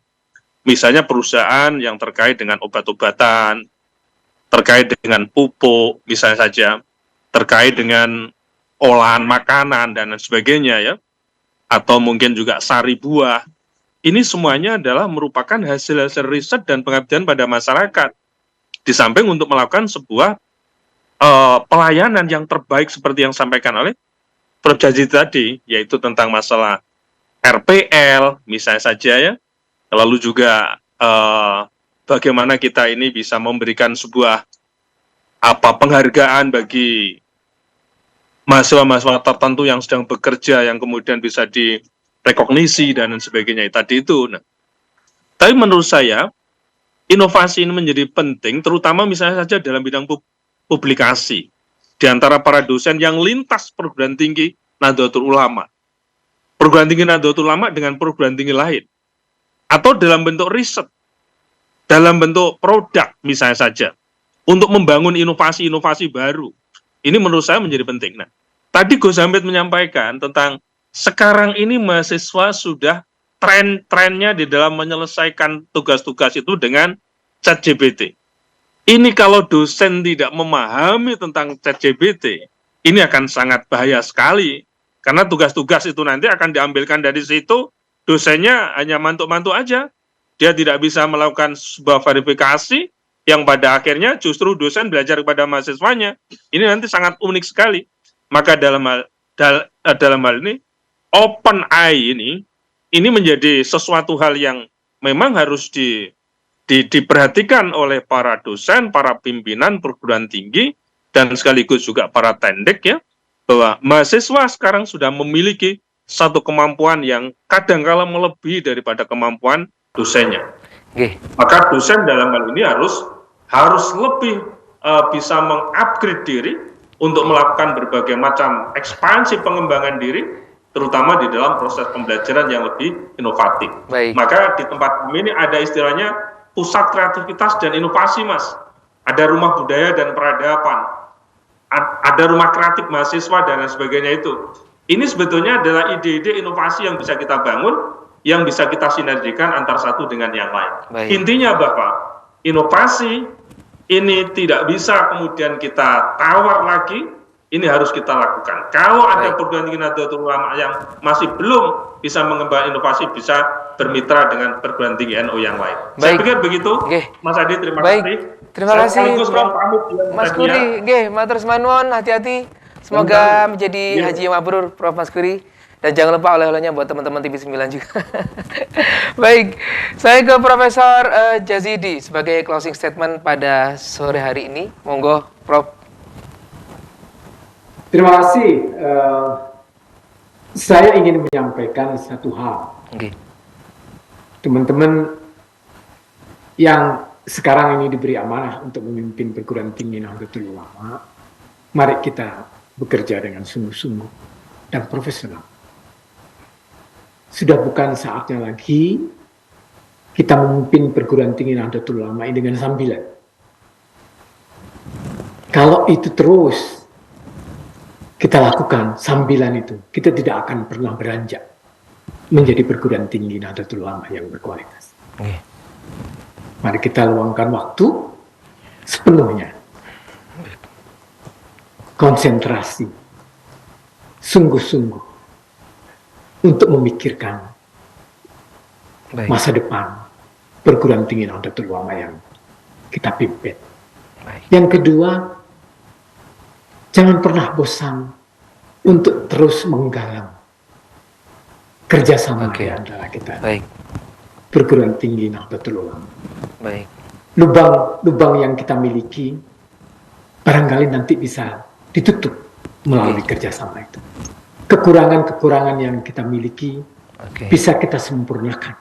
Misalnya perusahaan yang terkait dengan obat-obatan, terkait dengan pupuk, misalnya saja, terkait dengan olahan makanan dan sebagainya ya, atau mungkin juga sari buah. Ini semuanya adalah merupakan hasil-hasil riset dan pengabdian pada masyarakat. Di samping untuk melakukan sebuah pelayanan yang terbaik seperti yang disampaikan oleh Prof. Jazidi tadi, yaitu tentang masalah RPL, misalnya saja ya, lalu juga bagaimana kita ini bisa memberikan sebuah penghargaan bagi mahasiswa-mahasiswa tertentu yang sedang bekerja, yang kemudian bisa di rekognisi dan sebagainya tadi itu. Nah, tapi menurut saya inovasi ini menjadi penting, terutama misalnya saja dalam bidang publikasi di antara para dosen yang lintas perguruan tinggi Nahdlatul Ulama, perguruan tinggi Nahdlatul Ulama dengan perguruan tinggi lain, atau dalam bentuk riset, dalam bentuk produk misalnya saja, untuk membangun inovasi-inovasi baru. Ini menurut saya menjadi penting. Nah, tadi Gus Hamid menyampaikan tentang sekarang ini mahasiswa sudah tren-trennya di dalam menyelesaikan tugas-tugas itu dengan ChatGPT. Ini kalau dosen tidak memahami tentang ChatGPT, ini akan sangat bahaya sekali. Karena tugas-tugas itu nanti akan diambilkan dari situ, dosennya hanya mantuk-mantuk aja. Dia tidak bisa melakukan sebuah verifikasi, yang pada akhirnya justru dosen belajar kepada mahasiswanya. Ini nanti sangat unik sekali. Maka dalam hal ini, OpenAI ini menjadi sesuatu hal yang memang harus diperhatikan oleh para dosen, para pimpinan perguruan tinggi, dan sekaligus juga para tendek ya, bahwa mahasiswa sekarang sudah memiliki satu kemampuan yang kadang-kala melebihi daripada kemampuan dosennya. Maka dosen dalam hal ini harus lebih bisa mengupgrade diri untuk melakukan berbagai macam ekspansi pengembangan diri, terutama di dalam proses pembelajaran yang lebih inovatif. Maka di tempat kami ini ada istilahnya pusat kreativitas dan inovasi, Mas. Ada rumah budaya dan peradaban, ada rumah kreatif mahasiswa dan lain sebagainya itu. Ini sebetulnya adalah ide-ide inovasi yang bisa kita bangun, yang bisa kita sinergikan antara satu dengan yang lain. Intinya bahwa inovasi ini tidak bisa kemudian kita tawar lagi, ini harus kita lakukan. Kalau ada perguruan tinggi Nahdlatul Ulama yang masih belum bisa mengembangkan inovasi, bisa bermitra dengan perguruan tinggi NU yang lain. Saya pikir begitu, Mas Adi, terima kasih. Terima kasih, Mas Kuri. Matur nuwun, hati-hati. Semoga menjadi haji yang mabrur, Prof. Mas Kuri. Dan jangan lupa oleh-olehnya buat teman-teman TV 9 juga. Baik, saya ke Profesor Jazidi sebagai closing statement pada sore hari ini. Monggo, Prof. Terima kasih. Saya ingin menyampaikan satu hal. Teman-teman yang sekarang ini diberi amanah untuk memimpin perguruan tinggi Nahdlatul Ulama, mari kita bekerja dengan sungguh-sungguh dan profesional. Sudah bukan saatnya lagi kita memimpin perguruan tinggi Nahdlatul Ulama ini dengan sambilan. Kalau itu terus kita lakukan sambilan itu, kita tidak akan pernah beranjak menjadi perguruan tinggi Nahdlatul Ulama yang berkualitas. Mari kita luangkan waktu sepenuhnya, konsentrasi, sungguh-sungguh untuk memikirkan masa depan perguruan tinggi Nahdlatul Ulama yang kita pimpin. Yang kedua, jangan pernah bosan untuk terus menggalang kerjasama di antara kita. Perguruan tinggi Nahdlatul Ulama. Lubang yang kita miliki barangkali nanti bisa ditutup melalui kerjasama itu. Kekurangan-kekurangan yang kita miliki bisa kita sempurnakan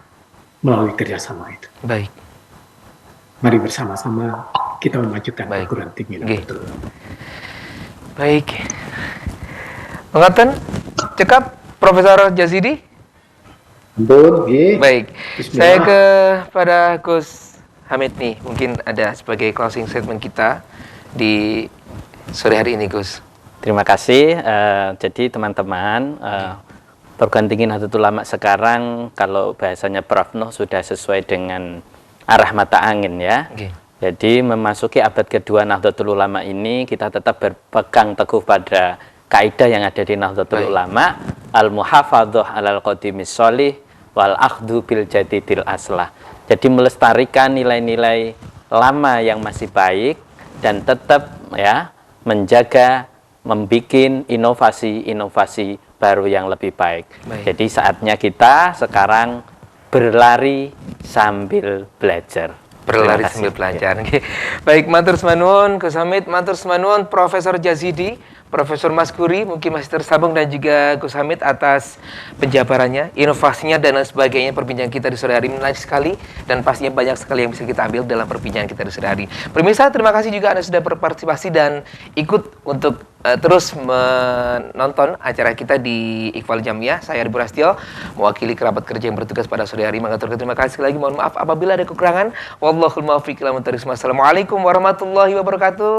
melalui kerjasama itu. Mari bersama-sama kita memajukan perguruan tinggi Nahdlatul Ulama. Baik. Mengaten cekap Profesor Jazidi. Baik. Saya kepada Gus Hamid nih, mungkin ada sebagai closing statement kita di sore hari ini, Gus. Terima kasih. Jadi teman-teman, perguruan tinggi Nahdlatul Ulama sekarang kalau bahasanya Prof. Nuh sudah sesuai dengan arah mata angin ya. Jadi memasuki abad kedua Nahdlatul Ulama ini kita tetap berpegang teguh pada kaidah yang ada di Nahdlatul Ulama, al-muhafadzah 'alal qadimis sholih wal akhdhu bil jadidil aslah. Jadi melestarikan nilai-nilai lama yang masih baik dan tetap ya menjaga, membikin inovasi-inovasi baru yang lebih baik. Jadi saatnya kita sekarang berlari sambil belajar. Berlari sambil belajar. Baik, matur nuwun Gus Hamid, matur nuwun Profesor Jazidi, Profesor Maskuri mungkin masih tersambung dan juga Gus Hamid atas penjabarannya, inovasinya dan lain sebagainya. Perbincangan kita di sore hari menarik sekali dan pastinya banyak sekali yang bisa kita ambil dalam perbincangan kita di sore hari. Pemirsa, terima kasih juga Anda sudah berpartisipasi dan ikut untuk terus menonton acara kita di Iqbal Jamiah. Saya Arif Prasetyo, mewakili kerabat kerja yang bertugas pada sore hari, mengaturkan terima kasih sekali lagi. Mohon maaf apabila ada kekurangan. Wallahul muwaffiq ila aqwamit thoriq. Wassalamualaikum warahmatullahi wabarakatuh.